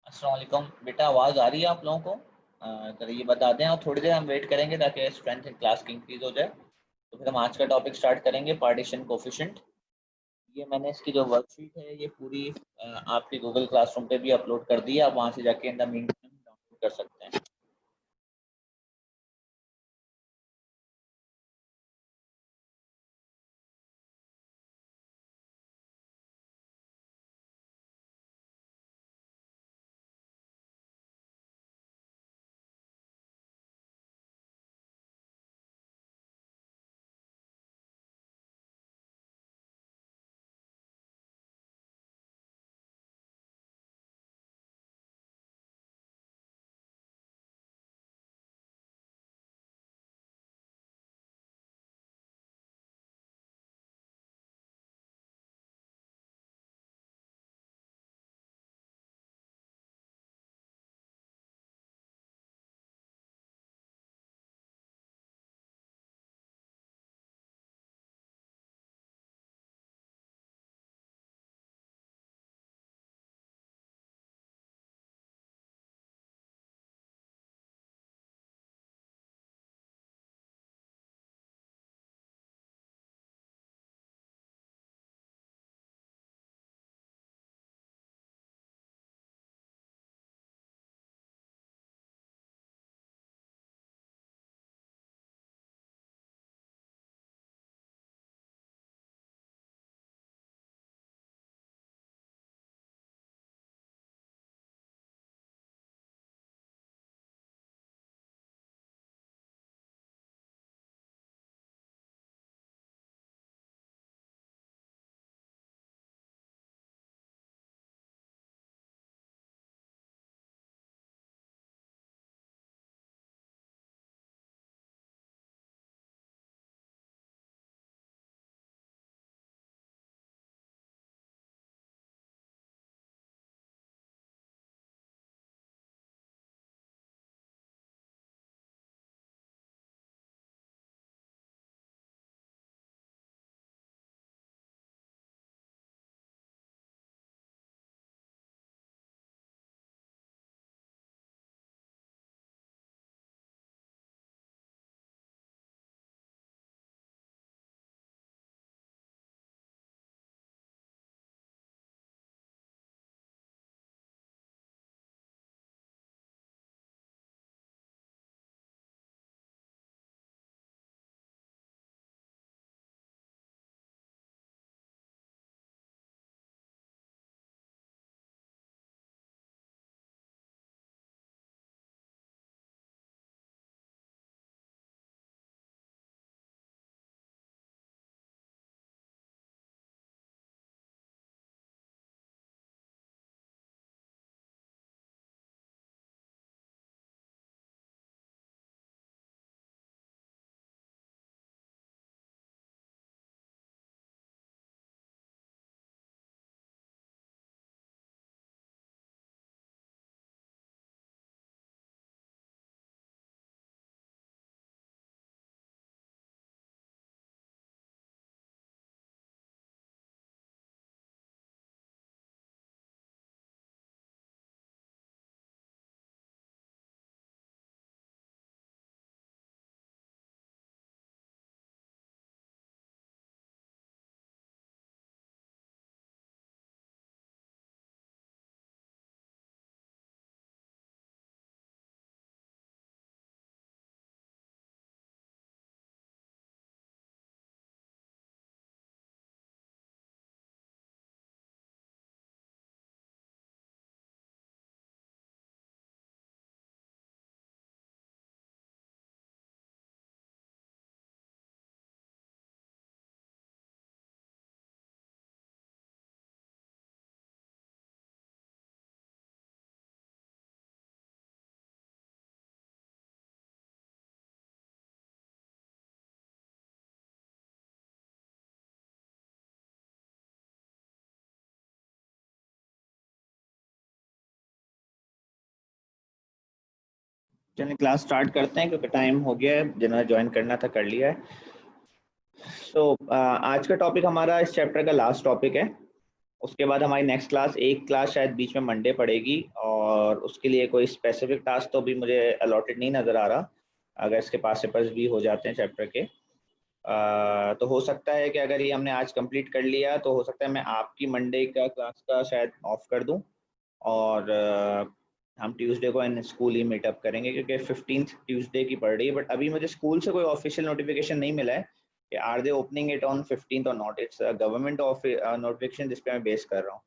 अस्सलाम वालेकुम बेटा, आवाज़ आ रही है आप लोगों को? तो ये बता दें और थोड़ी देर हम वेट करेंगे ताकि स्ट्रेंथ इन क्लास की इंक्रीज हो जाए। तो फिर हम आज का टॉपिक स्टार्ट करेंगे, पार्टीशन कोफिशिएंट। ये मैंने इसकी जो वर्कशीट है ये पूरी आपके गूगल क्लासरूम पे भी अपलोड कर दी है। आप वहाँ से जाके in the mean time download कर सकते हैं। चलिए क्लास स्टार्ट करते हैं क्योंकि टाइम हो गया है। जिन्होंने ज्वाइन करना था कर लिया है। आज का टॉपिक हमारा इस चैप्टर का लास्ट टॉपिक है। उसके बाद हमारी नेक्स्ट क्लास, एक क्लास शायद बीच में मंडे पड़ेगी, और उसके लिए कोई स्पेसिफिक टास्क तो भी मुझे अलॉटेड नहीं नज़र आ रहा। अगर इसके पास पेपर्स भी हो जाते हैं चैप्टर के, तो हो सकता है कि अगर ये हमने आज कंप्लीट कर लिया तो हो सकता है मैं आपकी मंडे का क्लास का शायद ऑफ कर दूं, और हम ट्यूसडे को इन स्कूल ही मीटअप करेंगे, क्योंकि 15th ट्यूसडे की पड़ रही है। बट अभी मुझे स्कूल से कोई ऑफिशियल नोटिफिकेशन नहीं मिला है कि are they opening it on 15th और नॉट। इट्स गवर्नमेंट नोटिफिकेशन जिस पे मैं बेस कर रहा हूँ।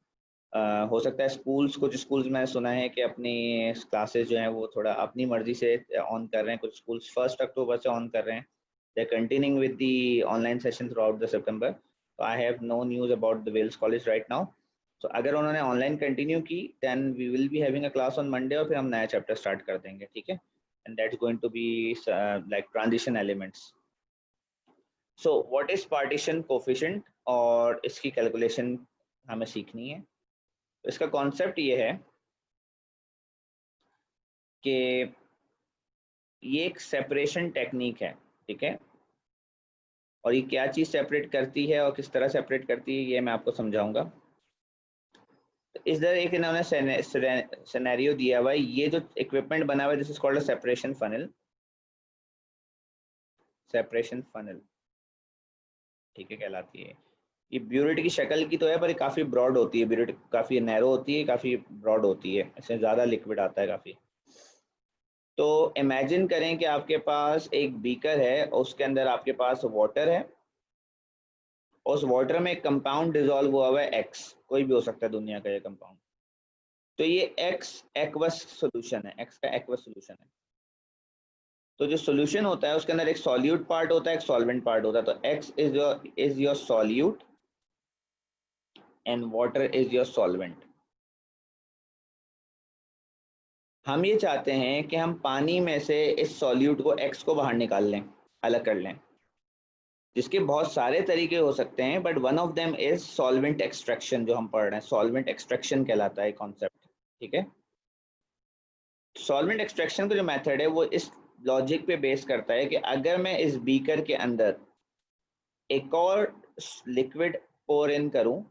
हो सकता है स्कूल्स, कुछ स्कूल्स मैंने सुना है कि अपनी क्लासेस जो हैं वो थोड़ा अपनी मर्जी से ऑन कर रहे हैं। कुछ स्कूल्स 1 अक्टूबर से ऑन कर रहे हैं। They continuing with the online session throughout the September. तो I have no news about the Wells college right now. तो अगर उन्होंने ऑनलाइन कंटिन्यू की then we will be having a class on Monday, और फिर हम नया chapter start कर देंगे, ठीक है। And that's going to be like transition elements. So what is partition coefficient, और इसकी कैलकुलेशन हमें सीखनी है। तो इसका कॉन्सेप्ट ये है कि ये एक सेपरेशन टेक्निक है, ठीक है। और ये क्या चीज़ सेपरेट करती है और किस तरह सेपरेट करती है ये मैं आपको समझाऊंगा। तो इस तरह एक इन्होंने सिनेरियो दिया हुआ है। ये जो इक्विपमेंट बना हुआ है this is called a separation funnel. Separation funnel, ठीक है, कहलाती है। ये ब्यूरेट की शक्ल की तो है, पर ये काफ़ी ब्रॉड होती है। ब्यूरेट काफ़ी नैरो होती है, काफ़ी ब्रॉड होती है, इसमें ज़्यादा लिक्विड आता है काफ़ी। तो इमेजिन करें कि आपके पास एक बीकर है, उसके अंदर आपके पास वाटर है, उस वाटर में एक कंपाउंड डिजोल्व हुआ हुआ है एक्स, कोई भी हो सकता है दुनिया का ये कंपाउंड। तो ये एक्स एक्वस सॉल्यूशन है, एक्स का एक्वस सॉल्यूशन है। तो जो सॉल्यूशन होता है उसके अंदर एक सॉल्यूट पार्ट होता है, एक सॉल्वेंट पार्ट होता है। तो x is your solute and water is your solvent. हम ये चाहते हैं कि हम पानी में से इस सॉल्यूट को एक्स को बाहर निकाल लें, अलग कर लें, जिसके बहुत सारे तरीके हो सकते हैं, but one of them is solvent extraction. जो हम पढ़ रहे हैं सॉल्वेंट एक्सट्रैक्शन कहलाता है कॉन्सेप्ट, ठीक है। सॉल्वेंट एक्सट्रैक्शन का जो मेथड है वो इस लॉजिक पे बेस करता है कि अगर मैं इस बीकर के अंदर एक और लिक्विड पोर इन करूं,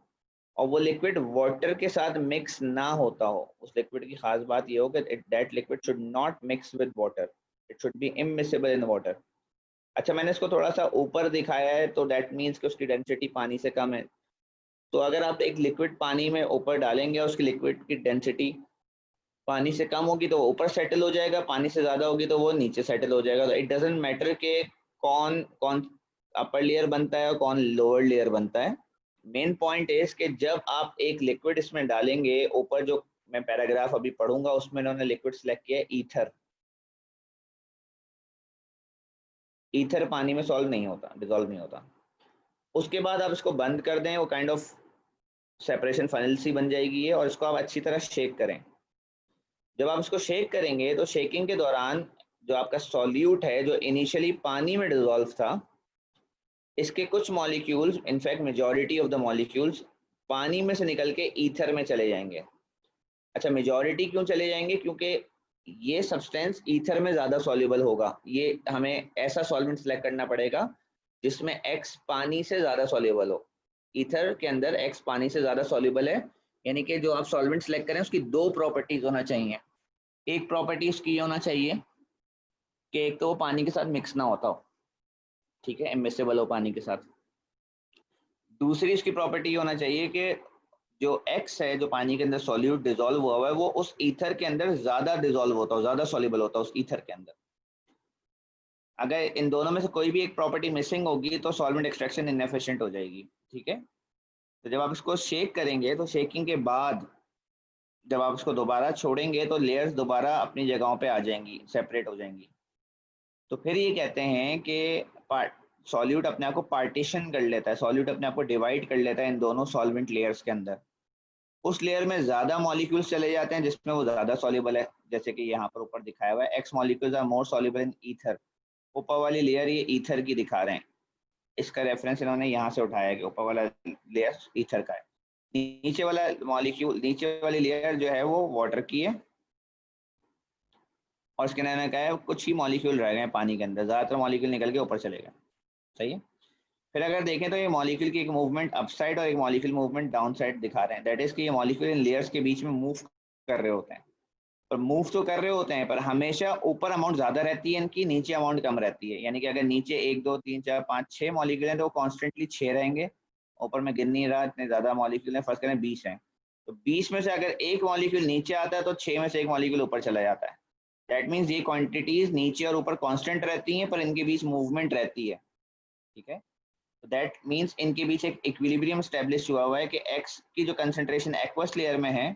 और वो लिक्विड वाटर के साथ मिक्स ना होता हो, उस लिक्विड की खास बात ये हो कि that liquid should not mix with water, it should be immiscible in water. अच्छा, मैंने इसको थोड़ा सा ऊपर दिखाया है, तो दैट मीन्स कि उसकी डेंसिटी पानी से कम है। तो अगर आप एक लिक्विड पानी में ऊपर डालेंगे और उसकी लिक्विड की डेंसिटी पानी से कम होगी तो वो ऊपर सेटल हो जाएगा, पानी से ज़्यादा होगी तो वो नीचे सेटल हो जाएगा। तो इट डजेंट मैटर कि कौन कौन अपर लेयर बनता है और कौन लोअर लेयर बनता है। मेन पॉइंट इज कि जब आप एक लिक्विड इसमें डालेंगे, ऊपर जो मैं पैराग्राफ अभी पढ़ूंगा उसमें इन्होंने लिक्विड सेलेक्ट किया है ईथर। ईथर पानी में सॉल्व नहीं होता, डिजोल्व नहीं होता। उसके बाद आप इसको बंद कर दें, वो काइंड ऑफ सेपरेशन फनल सी बन जाएगी है, और इसको आप अच्छी तरह शेक करें। जब आप इसको शेक करेंगे तो शेकिंग के दौरान जो आपका सॉल्यूट है जो इनिशियली पानी में डिजोल्व था, इसके कुछ molecules, in fact majority of the molecules पानी में से निकल के ईथर में चले जाएंगे। अच्छा, मेजॉरिटी क्यों चले जाएंगे? क्योंकि ये सब्सटेंस ईथर में ज़्यादा सॉल्युबल होगा। ये हमें ऐसा सॉल्वेंट सेलेक्ट करना पड़ेगा जिसमें एक्स पानी से ज़्यादा सॉल्युबल हो। ईथर के अंदर एक्स पानी से ज़्यादा सॉल्युबल है, यानी कि जो आप सॉल्वेंट सेलेक्ट करें उसकी दो प्रॉपर्टीज होना चाहिए। एक प्रॉपर्टी उसकी ये होना चाहिए कि एक तो वो पानी के साथ मिक्स ना होता हो, ठीक है, इमिसिबल हो पानी के साथ। दूसरी इसकी प्रॉपर्टी ये होना चाहिए कि जो एक्स है जो पानी के अंदर सॉल्यूट डिजोल्व हुआ हुआ है वो उस ईथर के अंदर ज्यादा डिजोल्व होता हो, ज्यादा सॉल्युबल होता है उस ईथर के अंदर। अगर इन दोनों में से कोई भी एक प्रॉपर्टी मिसिंग होगी तो सॉल्वेंट एक्सट्रैक्शन इनएफिशिएंट हो जाएगी, ठीक है। तो जब आप इसको शेक करेंगे तो शेकिंग के बाद जब आप इसको दोबारा छोड़ेंगे तो लेयर्स दोबारा अपनी जगहों पे आ जाएंगी, सेपरेट हो जाएंगी। तो फिर ये कहते हैं कि सॉल्यूट अपने आप को पार्टीशन कर लेता है, सॉल्यूट अपने आप को डिवाइड कर लेता है इन दोनों सॉल्वेंट लेयर्स के अंदर। उस लेयर में ज्यादा मॉलिक्यूल्स चले जाते हैं जिसमें वो ज्यादा सॉल्युबल है, जैसे कि यहाँ पर ऊपर दिखाया हुआ है x molecules are more soluble in ether. ऊपर वाली लेयर ये ईथर की दिखा रहे हैं, इसका रेफरेंस इन्होंने यहाँ से उठाया कि ऊपर वाला लेयर ईथर का है। नीचे वाला मॉलिक्यूल, नीचे वाली लेयर जो है वो वाटर की है, और इसके अंदर कहा है कुछ ही मॉलिक्यूल रह गए हैं पानी के अंदर, ज्यादातर मॉलिक्यूल निकल के ऊपर चले गए, सही है। फिर अगर देखें तो ये मॉलिक्यूल की एक मूवमेंट अपसाइड और एक मॉलिक्यूल मूवमेंट डाउन साइड दिखा रहे हैं, दैट इज कि ये मॉलिक्यूल इन लेयर्स के बीच में मूव कर रहे होते हैं। पर मूव तो कर रहे होते हैं पर हमेशा ऊपर अमाउंट ज्यादा रहती है इनकी, नीचे अमाउंट कम रहती है। यानी कि अगर नीचे 1 2 3 4 5 6 मॉलिक्यूल हैं तो कॉन्स्टेंटली 6 रहेंगे, ऊपर में गिन नहीं रहा इतने ज्यादा मॉलिक्यूल हैं, फर्स्ट करें 20 हैं, तो 20 में से अगर एक मॉलिक्यूल नीचे आता है तो 6 में से एक मॉलिक्यूल ऊपर चला जाता है। दैट मीन्स ये क्वांटिटीज नीचे और ऊपर कांस्टेंट रहती हैं पर इनके बीच मूवमेंट रहती है। ठीक है, तो दैट मीन्स इनके बीच एक इक्विलिब्रियम स्टैब्लिश हुआ है कि एक्स की जो कंसंट्रेशन एक्वस लेयर में है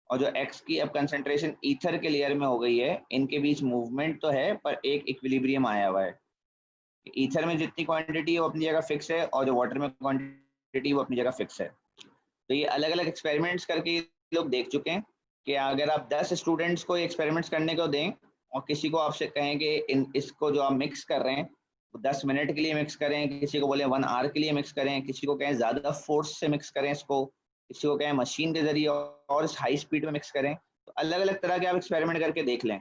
और जो एक्स की अब कंसंट्रेशन ईथर के लेयर में हो गई है, इनके बीच मूवमेंट तो है पर एक इक्विलिब्रियम आया हुआ है। ईथर में जितनी क्वांटिटी है वो अपनी जगह फिक्स है और जो वाटर में क्वांटिटी वो अपनी जगह फिक्स है। तो ये अलग अलग एक्सपेरिमेंट्स करके लोग देख चुके हैं कि अगर आप 10 स्टूडेंट्स को एक्सपेरिमेंट्स करने को दें और किसी को आपसे कहें कि इसको जो आप मिक्स कर रहे हैं 10 मिनट के लिए मिक्स करें, किसी को बोले 1 आवर के लिए मिक्स करें, किसी को कहें ज़्यादा फोर्स से मिक्स करें इसको, किसी को कहें मशीन के जरिए और इस हाई स्पीड में मिक्स करें, तो अलग अलग तरह के आप एक्सपेरिमेंट करके देख लें।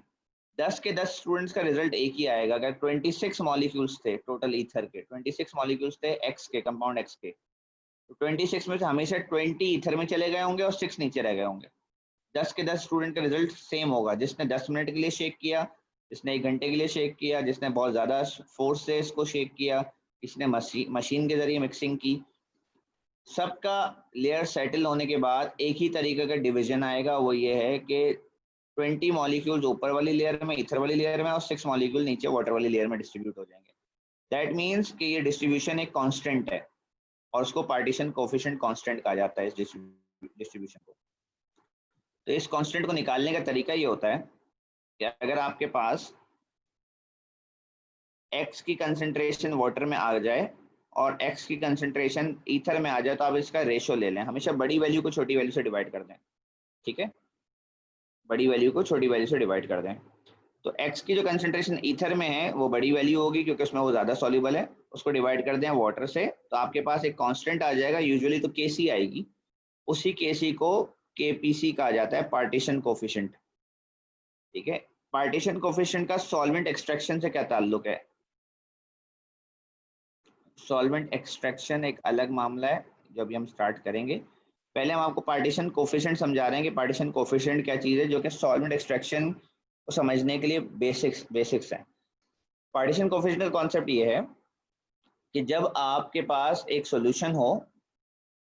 10 के 10 स्टूडेंट्स का रिजल्ट एक ही आएगा। अगर 26 मॉलिक्यूल्स थे टोटल ईथर के, 26 मॉलिक्यूल्स थे एक्स के, कंपाउंड एक्स के, तो 26 में से हमेशा 20 ईथर में चले गए होंगे और 6 नीचे रह गए होंगे। 10 के 10 स्टूडेंट का रिजल्ट सेम होगा, जिसने 10 मिनट के लिए शेक किया, जिसने 1 घंटे के लिए शेक किया, जिसने बहुत ज़्यादा फोर्स से इसको शेक किया, किसने मशीन के जरिए मिक्सिंग की, सबका लेयर सेटल होने के बाद एक ही तरीके का डिवीजन आएगा। वो ये है कि 20 मॉलिक्यूल्स ऊपर वाली लेयर में, ईथर वाली लेयर में, और 6 मॉलिक्यूल नीचे वाटर वाली लेयर में डिस्ट्रीब्यूट हो जाएंगे। दैट मीन्स कि ये डिस्ट्रीब्यूशन एक कांस्टेंट है और उसको पार्टीशन कोफिशिएंट कांस्टेंट कहा जाता है इस डिस्ट्रीब्यूशन को। तो इस कांस्टेंट को निकालने का तरीका ये होता है कि अगर आपके पास x की कंसंट्रेशन वाटर में आ जाए और x की कंसंट्रेशन ईथर में आ जाए तो आप इसका रेशो ले लें, हमेशा बड़ी वैल्यू को छोटी वैल्यू से डिवाइड कर दें। ठीक है, बड़ी वैल्यू को छोटी वैल्यू से डिवाइड कर दें। तो x की जो कंसंट्रेशन ईथर में है वो बड़ी वैल्यू होगी क्योंकि उसमें वो ज़्यादा सॉल्युबल है, उसको डिवाइड कर दें वाटर से, तो आपके पास एक कांस्टेंट आ जाएगा, यूजुअली तो Kc आएगी। उसी Kc को Kpc कहा जाता है, पार्टीशन कोफिशिएंट। ठीक है, पार्टीशन कोफिशिएंट का सॉल्वेंट एक्सट्रैक्शन से क्या ताल्लुक है? सॉल्वेंट एक्सट्रैक्शन एक अलग मामला है जो अभी हम स्टार्ट करेंगे। पहले हम आपको पार्टीशन कोफिशिएंट समझा रहे हैं कि पार्टीशन कोफिशिएंट क्या चीज़ है, जो कि सॉल्वेंट एक्सट्रैक्शन को समझने के लिए बेसिक्स है। पार्टीशन कोफिशिएंट का कॉन्सेप्ट ये है कि जब आपके पास एक सॉल्यूशन हो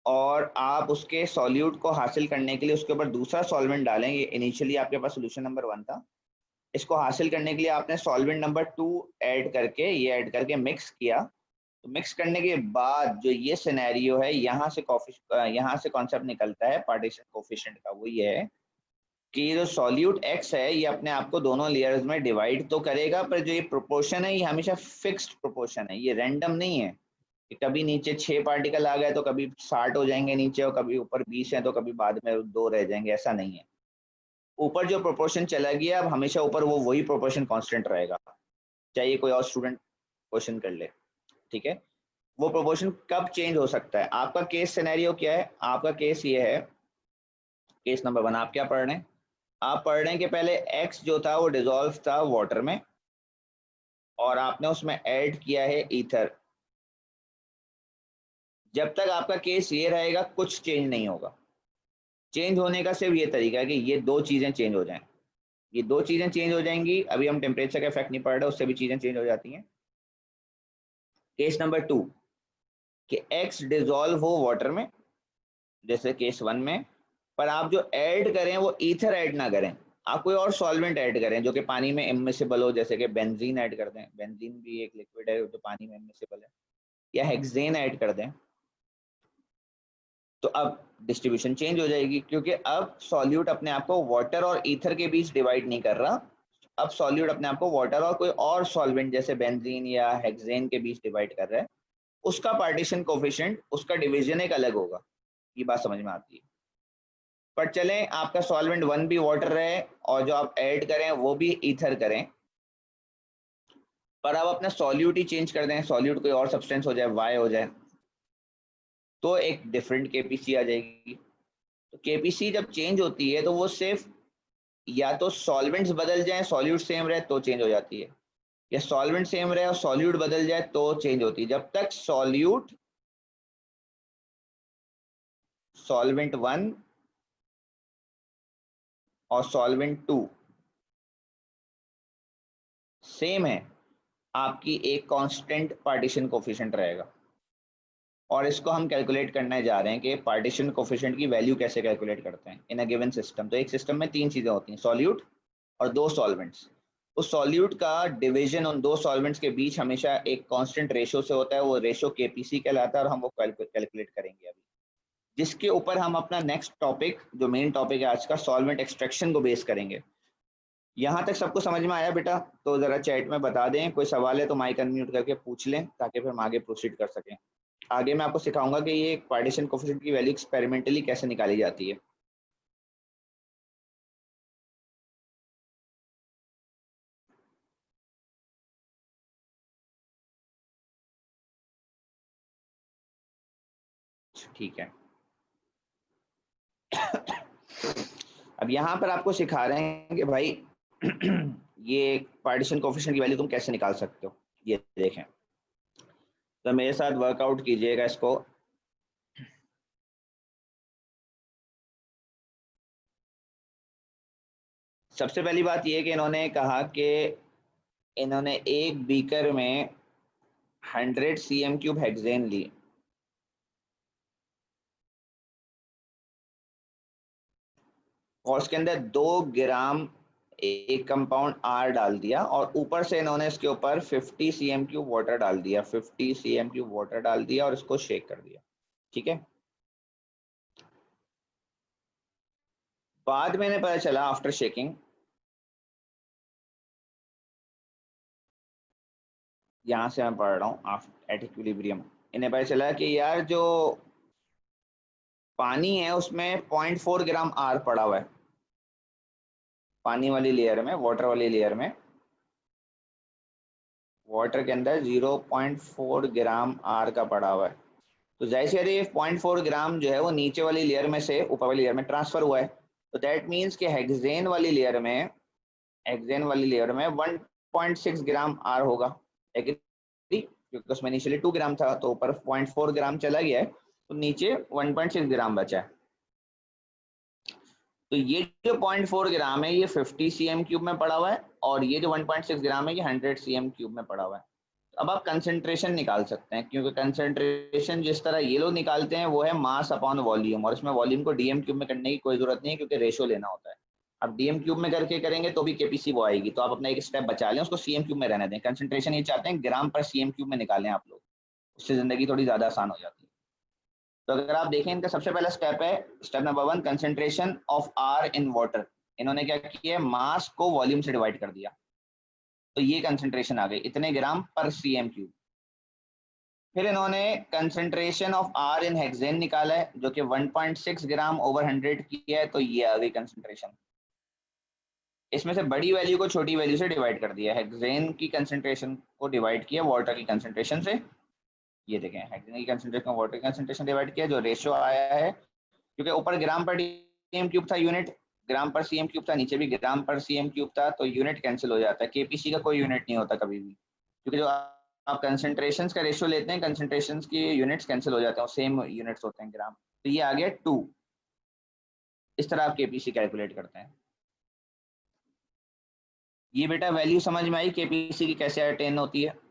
और आप उसके सॉल्यूट को हासिल करने के लिए उसके ऊपर दूसरा सॉल्वेंट डालेंगे, इनिशियली आपके पास सॉल्यूशन नंबर 1 था, इसको हासिल करने के लिए आपने सॉल्वेंट नंबर 2 ऐड करके मिक्स किया। तो मिक्स करने के बाद जो ये सिनेरियो है, यहाँ से कॉन्सेप्ट निकलता है पार्टीशन कोफिशिएंट का। वो ये है कि ये जो सॉल्यूट x है ये अपने आप को दोनों लेयर्स में डिवाइड तो करेगा, पर जो ये प्रोपोर्शन है ये हमेशा फिक्स्ड प्रोपोर्शन है, ये रैंडम नहीं है कि कभी नीचे 6 पार्टिकल आ गए तो कभी 60 हो जाएंगे नीचे, और कभी ऊपर 20 है तो कभी बाद में 2 रह जाएंगे, ऐसा नहीं है। ऊपर जो प्रोपोर्शन चला गया अब हमेशा ऊपर वो वही प्रोपोर्शन कांस्टेंट रहेगा, चाहे कोई और स्टूडेंट क्वेश्चन कर ले। ठीक है, वो प्रोपोर्शन कब चेंज हो सकता है? आपका केस सिनेरियो क्या है? आपका केस ये है, केस नंबर 1 आप क्या पढ़ रहे हैं? आप पढ़ रहे हैं कि पहले x जो था वो डिसॉल्व था वाटर में और आपने उसमें ऐड किया है ईथर। जब तक आपका केस ये रहेगा कुछ चेंज नहीं होगा। चेंज होने का सिर्फ ये तरीका है कि ये 2 चीजें चेंज हो जाएं। ये 2 चीजें चेंज हो जाएंगी, अभी हम टेम्परेचर का इफेक्ट नहीं पढ़ रहे, उससे भी चीजें चेंज हो जाती हैं। केस नंबर 2 कि x डिसॉल्व हो वाटर में जैसे केस 1 में, पर आप जो ऐड करें वो ईथर ऐड ना करें, आप कोई और सॉल्वेंट ऐड करें जो कि पानी में इमिसिबल हो, जैसे कि बेंजीन ऐड कर दें। बेंजीन भी एक लिक्विड है जो पानी में इमिसिबल है, या हेक्सेन ऐड कर दें। तो अब डिस्ट्रीब्यूशन चेंज हो जाएगी क्योंकि अब सॉल्यूट अपने आप को वाटर और ईथर के बीच डिवाइड नहीं कर रहा, अब सॉल्यूट अपने आप को वाटर और कोई और सॉल्वेंट जैसे बेंजीन या हेक्सेन के बीच डिवाइड कर रहा है। उसका पार्टीशन कोफिशिएंट, उसका डिवीजन एक अलग होगा। ये बात समझ में आती है? पर चलें आपका सॉल्वेंट 1 भी वाटर रहे और जो आप ऐड करें वो भी ईथर करें, पर आप अपना सॉल्यूट ही चेंज कर दें, सॉल्यूट कोई और सब्सटेंस हो जाए, वाई हो जाए, तो एक डिफरेंट केपीसी आ जाएगी। तो केपीसी जब चेंज होती है तो वो सिर्फ या तो सॉल्वेंट्स बदल जाएं, सॉल्यूट सेम रहे तो चेंज हो जाती है, या सॉल्वेंट सेम रहे और सॉल्यूट बदल जाए तो चेंज होती है। जब तक सॉल्यूट सॉल्वेंट 1 और सॉल्वेंट 2 सेम है, आपकी एक कांस्टेंट पार्टीशन कोफिशिएंट रहेगा। और इसको हम कैलकुलेट करने जा रहे हैं कि पार्टीशन कोफिशिएंट की वैल्यू कैसे कैलकुलेट करते हैं इन अ गिवन सिस्टम। तो एक सिस्टम में 3 चीज़ें होती हैं, सॉल्यूट और 2 सॉल्वेंट्स। उस सॉल्यूट का डिवीजन उन 2 सॉल्वेंट्स के बीच हमेशा एक कांस्टेंट रेशो से होता है, वो रेशो केपीसी कहलाता है और हम वो कैलकुलेट करेंगे अभी, जिसके ऊपर हम अपना नेक्स्ट टॉपिक, जो मेन टॉपिक है आज का, सॉल्वेंट एक्सट्रैक्शन को बेस करेंगे। यहाँ तक सबको समझ में आया बेटा? तो जरा चैट में बता दें, कोई सवाल है तो माइक अनम्यूट करके पूछ लें ताकि फिर हम आगे प्रोसीड कर सकें। आगे मैं आपको सिखाऊंगा कि ये पार्टीशन कोफिशिएंट की वैल्यू एक्सपेरिमेंटली कैसे निकाली जाती है। ठीक है। अब यहाँ पर आपको सिखा रहे हैं कि भाई ये पार्टीशन कोफिशिएंट की वैल्यू तुम कैसे निकाल सकते हो। ये देखें, तो मेरे साथ वर्कआउट कीजिएगा इसको। सबसे पहली बात ये कि इन्होंने कहा कि इन्होंने एक बीकर में 100 cm³ हेक्सेन ली और उसके अंदर 2 ग्राम एक कंपाउंड आर डाल दिया और ऊपर से इन्होंने इसके ऊपर 50 cm³ वाटर डाल दिया, 50 cm³ वाटर डाल दिया और इसको शेक कर दिया। ठीक है। बाद में इन्हें पता चला आफ्टर शेकिंग, यहां से मैं पढ़ रहा हूँ एट इक्विलिब्रियम, इन्हें पता चला कि यार जो पानी है उसमें 0.4 ग्राम आर पड़ा हुआ है। पानी वाली लेयर में, वाटर वाली लेयर में, वाटर के अंदर 0.4 ग्राम आर का पड़ा हुआ है। तो जाहिर सी बात है, ये 0.4 ग्राम जो है वो नीचे वाली लेयर में से ऊपर वाली लेयर में ट्रांसफर हुआ है। तो दैट मीन्स कि हेक्सेन वाली लेयर में 1.6 ग्राम आर होगा, क्योंकि उसमें इनिशियली 2 ग्राम था, तो ऊपर 0.4 ग्राम चला गया है, तो नीचे 1.6 ग्राम बचा है। तो ये जो 0.4 ग्राम है ये 50 cm³ में पड़ा हुआ है और ये जो 1.6 ग्राम है ये 100 cm³ में पड़ा हुआ है। अब आप कंसंट्रेशन निकाल सकते हैं, क्योंकि कंसंट्रेशन जिस तरह ये लोग निकालते हैं वो है मास अपॉन वॉल्यूम, और इसमें वॉल्यूम को डीएम³ में करने की कोई जरूरत नहीं है क्योंकि रेशो लेना होता है। अब डीएम³ में करके करेंगे तो भी केपीसी वो आएगी, तो आप अपना एक स्टेप बचा लें, उसको cm³ में रहने दें। कंसंट्रेशन ये चाहते हैं ग्राम पर cm³ में निकालें आप लोग, उससे जिंदगी थोड़ी ज्यादा आसान हो जाती है। तो अगर आप देखें, इनका सबसे पहला स्टेप है, step number 1, concentration of R in water. इन्होंने क्या किया, मास को वॉल्यूम से डिवाइड कर दिया, तो ये कंसंट्रेशन आ गई, इतने ग्राम पर cm³। फिर इन्होंने concentration of R in hexane निकाला है जो कि 1.6 ग्राम ओवर 100 की है, तो ये आ गई कंसंट्रेशन। इसमें से बड़ी वैल्यू को छोटी वैल्यू से डिवाइड कर दिया, हेक्सेन की कंसंट्रेशन को डिवाइड किया वाटर की कंसंट्रेशन से। ये देखें, हेक्सेन की कंसंट्रेशन को वाटर की कंसंट्रेशन डिवाइड किया, जो रेशियो आया है, क्योंकि ऊपर ग्राम पर cm³ था यूनिट, ग्राम पर cm³ था, नीचे भी ग्राम पर cm³ था, तो यूनिट कैंसिल हो जाता है। केपीसी का कोई यूनिट नहीं होता कभी भी, क्योंकि जो आप कंसंट्रेशंस का रेशियो लेते हैं, कंसंट्रेशंस की यूनिट्स कैंसिल हो जाते हैं, सेम यूनिट्स होते हैं ग्राम। तो ये आ गया 2। इस तरह आप केपीसी कैलकुलेट करते हैं। ये बेटा वैल्यू समझ में आई केपीसी की कैसे अटेन होती है?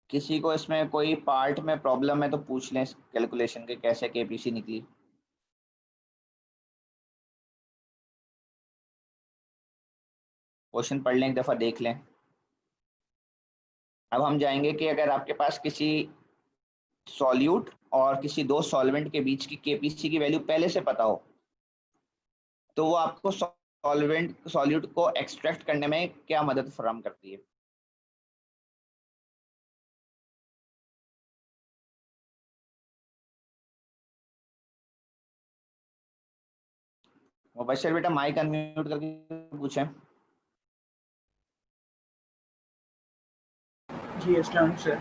किसी को इसमें कोई पार्ट में प्रॉब्लम है तो पूछ लें, कैलकुलेशन के कैसे केपीसी निकली। क्वेश्चन पढ़ लें, एक दफा देख लें। अब हम जाएंगे कि अगर आपके पास किसी सॉल्यूट और किसी 2 सॉल्वेंट के बीच की केपीसी की वैल्यू पहले से पता हो, तो वो आपको सॉल्यूट को एक्सट्रैक्ट करने में क्या मदद फराहम करती है? मुबशर बेटा माइक अनम्यूट करके पूछें। जी अस्सलाम सर।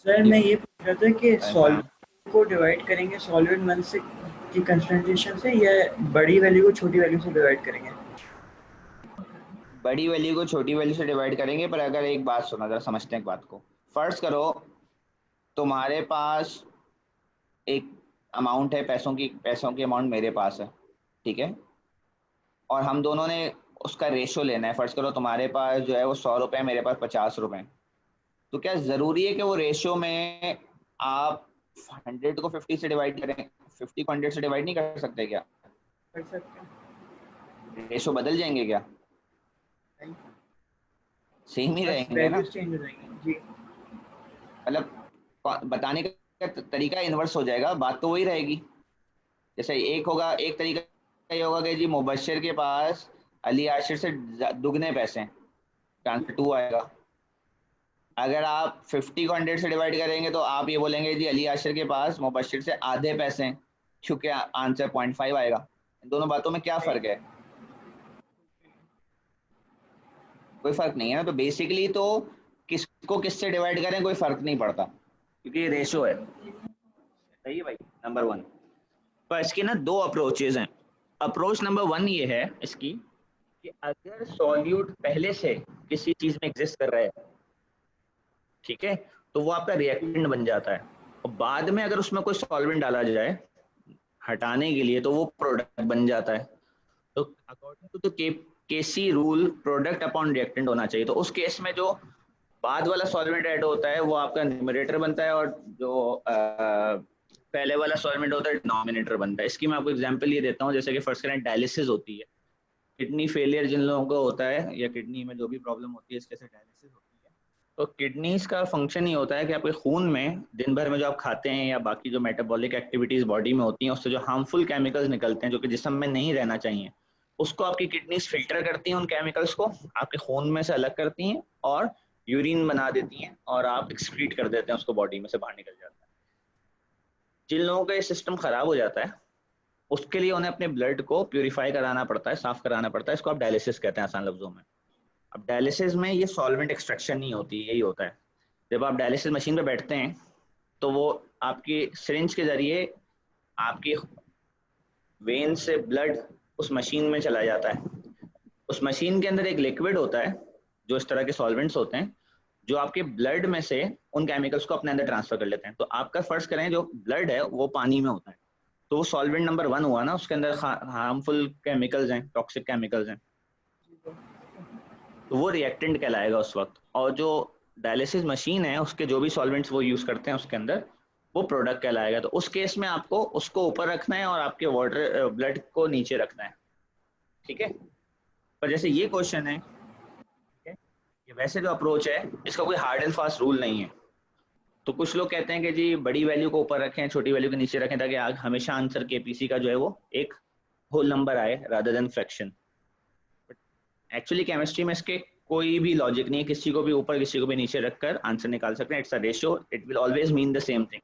सर मैं ये पूछ रहा था कि सॉल्वेंट को डिवाइड करेंगे सॉल्वेंट 1 से कि कंसंट्रेशन से या बड़ी वैल्यू को छोटी वैल्यू से डिवाइड करेंगे? बड़ी वैल्यू को छोटी वैल्यू से डिवाइड करेंगे, पर अगर एक बात सुना, जरा समझते हैं एक बात को। फर्ज करो तुम्हारे पास एक अमाउंट है, पैसों की अमाउंट मेरे पास है, ठीक है, और हम दोनों ने उसका रेशो लेना है। फर्ज करो तुम्हारे पास जो है वो 100 रुपये, मेरे पास 50 रुपये। तो क्या ज़रूरी है कि वो रेशो में आप 100 को 50 से डिवाइड करें? 50 को 100 से डिवाइड नहीं कर सकते क्या? कर सकते हैं। रेशो बदल जाएंगे क्या? नहीं, सेम ही बस रहेंगे ना। वैल्यूज चेंज हो जाएंगी जी। मतलब बताने का तरीका इन्वर्स हो जाएगा, बात तो वही रहेगी। जैसे एक होगा, एक तरीका ये होगा कि जी मुबश्शिर के पास अली आशिर से दुगने पैसे हैं, आंसर 2 आएगा। अगर आप 50 को 100 से डिवाइड करेंगे तो आप ये बोलेंगे जी अली आशिर के पास मुबश्शिर से आधे पैसे हैं, क्योंकि आंसर 0.5 आएगा। इन दोनों बातों में क्या फ़र्क है? कोई फ़र्क नहीं है ना। तो बेसिकली तो किसको किससे डिवाइड करें कोई फ़र्क नहीं पड़ता, क्योंकि ये रेशो है। सही है भाई, नंबर 1। तो इसकी ना 2 अप्रोचेज हैं। अप्रोच नंबर 1 ये है इसकी कि अगर सॉल्यूट पहले से किसी चीज में एग्जिस्ट कर रहा है, ठीक है, तो वो आपका रिएक्टेंट बन जाता है, और बाद में अगर उसमें कोई सॉल्वेंट डाला जाए हटाने के लिए तो वो प्रोडक्ट बन जाता है। तो according to the KC rule, product upon reactant होना चाहिए। तो उस केस में जो बाद वाला सॉल्वेंट ऐड होता है वो आपका न्यूमरेटर बनता है, और जो पहले वाला सॉल्वेंट होता है डिनोमिनेटर बनता है। इसकी मैं आपको एग्जांपल ये देता हूँ, जैसे कि फर्स्ट करें डायलिसिस होती है, किडनी फेलियर जिन लोगों को होता है या किडनी में जो भी प्रॉब्लम होती है इसके से डायलिसिस होती है। तो किडनीज का फंक्शन ही होता है कि आपके खून में दिन भर में जो आप खाते हैं या बाकी जो मेटाबॉलिक एक्टिविटीज बॉडी में होती हैं उससे जो हार्मफुल केमिकल्स निकलते हैं जो कि जिस्म में नहीं रहना चाहिए, उसको आपकी किडनीज फिल्टर करती हैं, उन केमिकल्स को आपके खून में से अलग करती हैं और यूरिन बना देती हैं, और आप एक्सक्रीट कर देते हैं उसको, बॉडी में से बाहर निकल जाता है। जिन लोगों का ये सिस्टम खराब हो जाता है उसके लिए उन्हें अपने ब्लड को प्यूरिफाई कराना पड़ता है, साफ कराना पड़ता है। इसको आप डायलिसिस कहते हैं आसान लफ्जों में। अब डायलिसिस में ये सॉल्वेंट एक्सट्रैक्शन नहीं होती, यही होता है। जब आप डायलिसिस मशीन पे बैठते हैं तो वो आपकी सिरिंज के जरिए आपकी वेन से ब्लड उस मशीन में चला जाता है। उस मशीन के अंदर एक लिक्विड होता है जो इस तरह के सॉल्वेंट्स होते हैं, जो आपके ब्लड में से उन केमिकल्स को अपने अंदर ट्रांसफर कर लेते हैं। तो आपका फर्ज करें जो ब्लड है वो पानी में होता है, तो वो सॉल्वेंट नंबर 1 हुआ ना, उसके अंदर हार्मफुल केमिकल्स हैं, टॉक्सिक केमिकल्स हैं, तो वो रिएक्टेंट कहलाएगा उस वक्त। और जो डायलिसिस मशीन है उसके जो भी सॉल्वेंट्स वो यूज करते हैं उसके अंदर, वो प्रोडक्ट कहलाएगा। तो उस केस में आपको उसको ऊपर रखना है और आपके वाटर ब्लड को नीचे रखना है, ठीक है। पर जैसे ये क्वेश्चन है, ठीक है, ये वैसे जो अप्रोच है इसका कोई हार्ड एंड फास्ट रूल नहीं है। तो कुछ लोग कहते हैं कि जी बड़ी वैल्यू को ऊपर रखें, छोटी वैल्यू को नीचे रखें, ताकि हमेशा आंसर केपीसी का जो है वो एक होल नंबर आए rather than fraction. Actually chemistry में इसके कोई भी लॉजिक नहीं है, किसी को भी ऊपर किसी को भी नीचे रखकर आंसर निकाल सकते हैं। It's a ratio, it will always mean the same thing.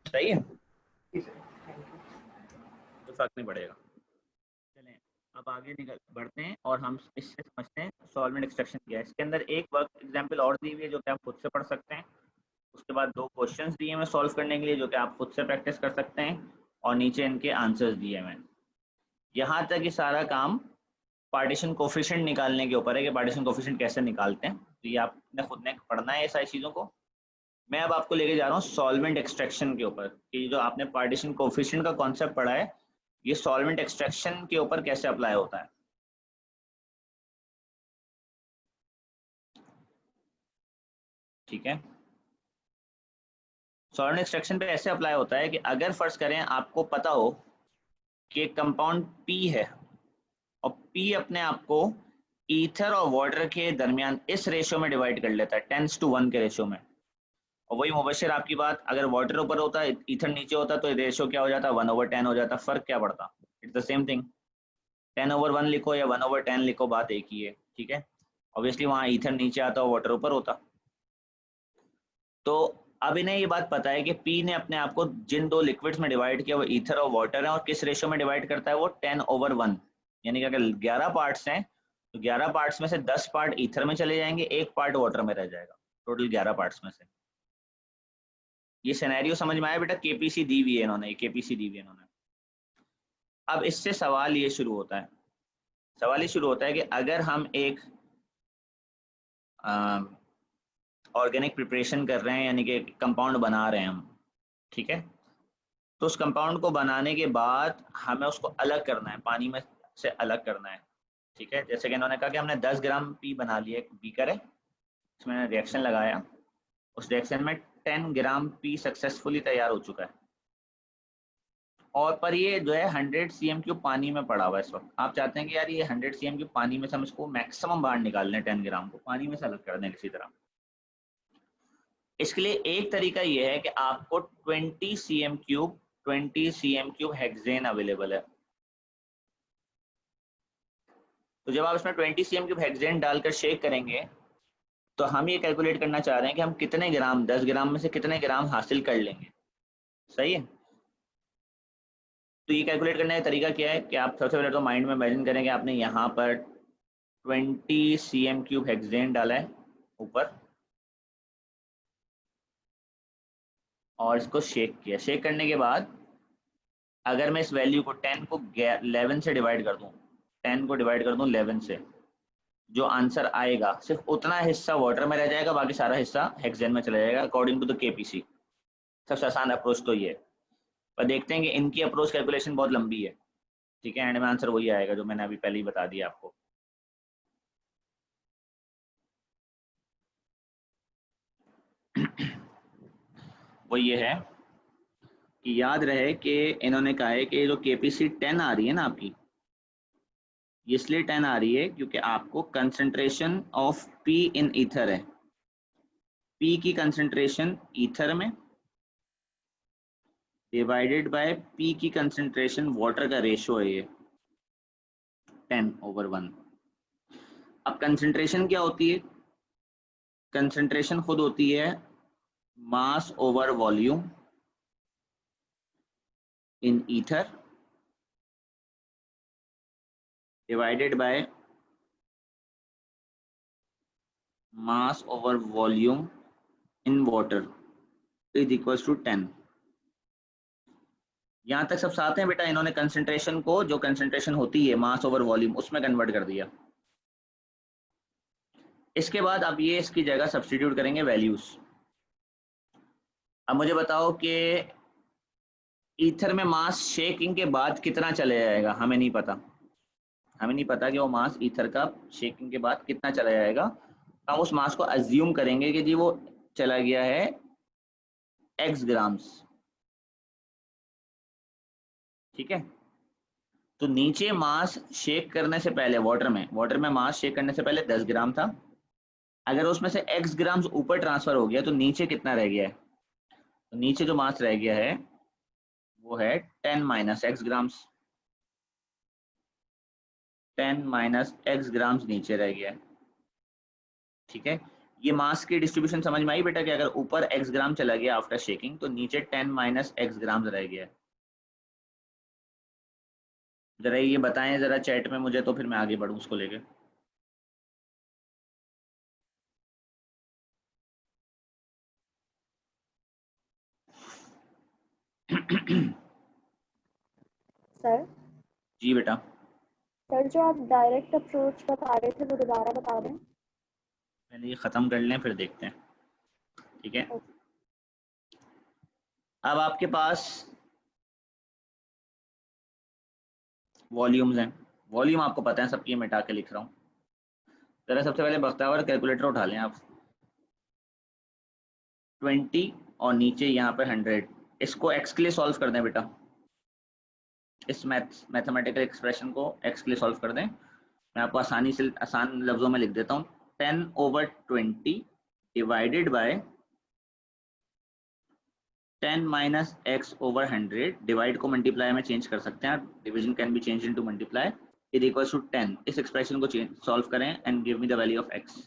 सही है, कोई फर्क नहीं पड़ेगा। चलें अब आगे निकल बढ़ते हैं और हम इससे समझते हैं सॉल्वेंट एक्सट्रैक्शन क्या है। इसके अंदर एक वर्क एग्जांपल और दी हुई है जो कि आप खुद से पढ़ सकते हैं। उसके बाद 2 क्वेश्चंस दिए हैं सॉल्व करने के लिए जो कि आप खुद से प्रैक्टिस कर सकते हैं, और नीचे इनके आंसर्स दिए हैं। यहाँ तक ये सारा काम पार्टीशन कोफिशिएंट निकालने के ऊपर है कि पार्टीशन कोफिशिएंट कैसे निकालते हैं। तो ये आपने खुद ने पढ़ना है ये सारी चीज़ों को। मैं अब आपको लेके जा रहा हूँ सॉल्वेंट एक्सट्रैक्शन के ऊपर, कि जो आपने पार्टीशन कोफिशिएंट का कॉन्सेप्ट पढ़ा है ये सॉल्वेंट एक्सट्रैक्शन के ऊपर कैसे अप्लाई होता है। ठीक है, सॉल्वेंट एक्सट्रैक्शन पे ऐसे अप्लाई होता है कि अगर फर्ज करें आपको पता हो कि एक कंपाउंड पी है और पी अपने आप को ईथर और वाटर के दरमियान इस रेशियो में डिवाइड कर लेता है, 10:1 के रेशियो में। और वही मुबशिर आपकी बात, अगर वाटर ऊपर होता ईथर नीचे होता तो रेशियो क्या हो जाता, 1/10 हो जाता। फर्क क्या पड़ता, इट्स द सेम थिंग। 10/1 लिखो या 1/10 लिखो, बात एक ही है, ठीक है। ऑब्वियसली वहाँ ईथर नीचे आता और वाटर ऊपर होता। तो अब इन्हें ये बात पता है कि पी ने अपने आप को जिन 2 लिक्विड्स में डिवाइड किया वो ईथर और वाटर है, और किस रेशियो में डिवाइड करता है वो 10/1। यानी कि अगर 11 पार्ट्स हैं तो 11 पार्ट्स में से 10 पार्ट ईथर में चले जाएंगे, 1 पार्ट वाटर में रह जाएगा, टोटल 11 पार्ट्स में से। ये सिनेरियो समझ में आया बेटा? केपीसी दी हुई है इन्होंने, केपीसी दी हुई है इन्होंने। अब इससे सवाल ये शुरू होता है, सवाल ये शुरू होता है कि अगर हम एक ऑर्गेनिक प्रिपरेशन कर रहे हैं, यानी कि कंपाउंड बना रहे हैं हम, ठीक है, तो उस कंपाउंड को बनाने के बाद हमें उसको अलग करना है, पानी में से अलग करना है, ठीक है। जैसे कि इन्होंने कहा कि हमने 10 ग्राम पी बना लिया, एक बीकर है, इसमें रिएक्शन लगाया, उस रिएक्शन में 10 ग्राम पी सक्सेसफुली तैयार हो चुका है, और पर ये जो है 100 सीएम क्यूब पानी में पड़ा हुआ है इस वक्त। आप चाहते हैं कि यार ये 100 सीएम क्यूब पानी में से हम इसको मैक्सिमम बाहर निकाल लें, 10 ग्राम को पानी में से अलग कर दें किसी तरह। इसके लिए एक तरीका ये है कि आपको 20 सीएम क्यूब हेक्सेन अवेलेबल है। तो जब आप इसमें 20 सीएम क्यूब हेक्सेन डालकर शेक करेंगे, तो हम ये कैलकुलेट करना चाह रहे हैं कि हम कितने ग्राम, 10 ग्राम में से कितने ग्राम हासिल कर लेंगे, सही है। तो ये कैलकुलेट करने का तरीका क्या है कि आप सबसे पहले तो माइंड में इमेजिन करें कि आपने यहाँ पर 20 सीएम क्यूब हेक्सेन डाला है ऊपर, और इसको शेक किया। शेक करने के बाद अगर मैं इस वैल्यू को 10 को 11 से डिवाइड कर दूं, 10 को डिवाइड कर दूं 11 से, जो आंसर आएगा सिर्फ उतना हिस्सा वाटर में रह जाएगा, बाकी सारा हिस्सा हेक्सेन में चला जाएगा अकॉर्डिंग टू द केपीसी। सबसे आसान अप्रोच तो ये है, पर देखते हैं कि इनकी अप्रोच कैलकुलेशन बहुत लंबी है, ठीक है। एंड में आंसर वही आएगा जो मैंने अभी पहले ही बता दिया आपको। वो ये है कि याद रहे कि इन्होंने कहा है कि जो केपीसी 10 आ रही है ना आपकी, ये इसलिए 10 आ रही है क्योंकि आपको concentration of P in ether है, पी की कंसंट्रेशन ईथर में डिवाइडेड बाय पी की कंसंट्रेशन वाटर का रेशो है ये 10/1। अब कंसंट्रेशन क्या होती है? कंसंट्रेशन खुद होती है mass over volume in ether divided by mass over volume in water is equals to 10। यहाँ तक सब साथ हैं बेटा? इन्होंने कंसंट्रेशन को, जो कंसंट्रेशन होती है मास ओवर वॉल्यूम, उसमें कन्वर्ट कर दिया। इसके बाद अब ये इसकी जगह सब्स्टिट्यूट करेंगे वैल्यूज। अब मुझे बताओ कि ईथर में मास शेकिंग के बाद कितना चले जाएगा? हमें नहीं पता, हमें नहीं पता कि वो मास ईथर का शेकिंग के बाद कितना चला जाएगा। हम उस मास को अज्यूम करेंगे कि जी वो चला गया है x ग्राम्स, ठीक है। तो नीचे मास शेक करने से पहले वाटर में मास शेक करने से पहले 10 ग्राम था, अगर उसमें से x ग्राम्स ऊपर ट्रांसफर हो गया तो नीचे कितना रह गया है? तो नीचे जो मास रह गया है वो है 10 minus x grams, 10 minus x grams नीचे रह गया है, ठीक है। ये मास की डिस्ट्रीब्यूशन समझ में आई बेटा कि अगर ऊपर x ग्राम चला गया आफ्टर शेकिंग तो नीचे 10 माइनस एक्स ग्राम्स रह गया है। जरा ये बताएं जरा चैट में मुझे, तो फिर मैं आगे बढ़ूँ उसको लेके। सर जी बेटा। सर जो आप डायरेक्ट अप्रोच बता रहे थे वो दोबारा बता दें। पहले ये ख़त्म कर लें फिर देखते हैं, ठीक है। अब आपके पास वॉल्यूम्स हैं, वॉल्यूम आपको पता है सबकी, मिटा के लिख रहा हूँ। जरा सबसे पहले बख्तावर कैलकुलेटर उठा लें आप। 20 और नीचे यहाँ पे 100, इसको x के लिए सॉल्व कर दें बेटा। इस मैथमेटिकल एक्सप्रेशन को x के लिए सॉल्व कर दें। मैं आपको आसान लफ्जों में लिख देता हूँ, 10/20 divided by 10 minus x over 100। Divide को मल्टीप्लाई में चेंज कर सकते हैं, division can be change into multiply, is equals to 10। इस एक्सप्रेशन को सॉल्व करें and give me the value of x।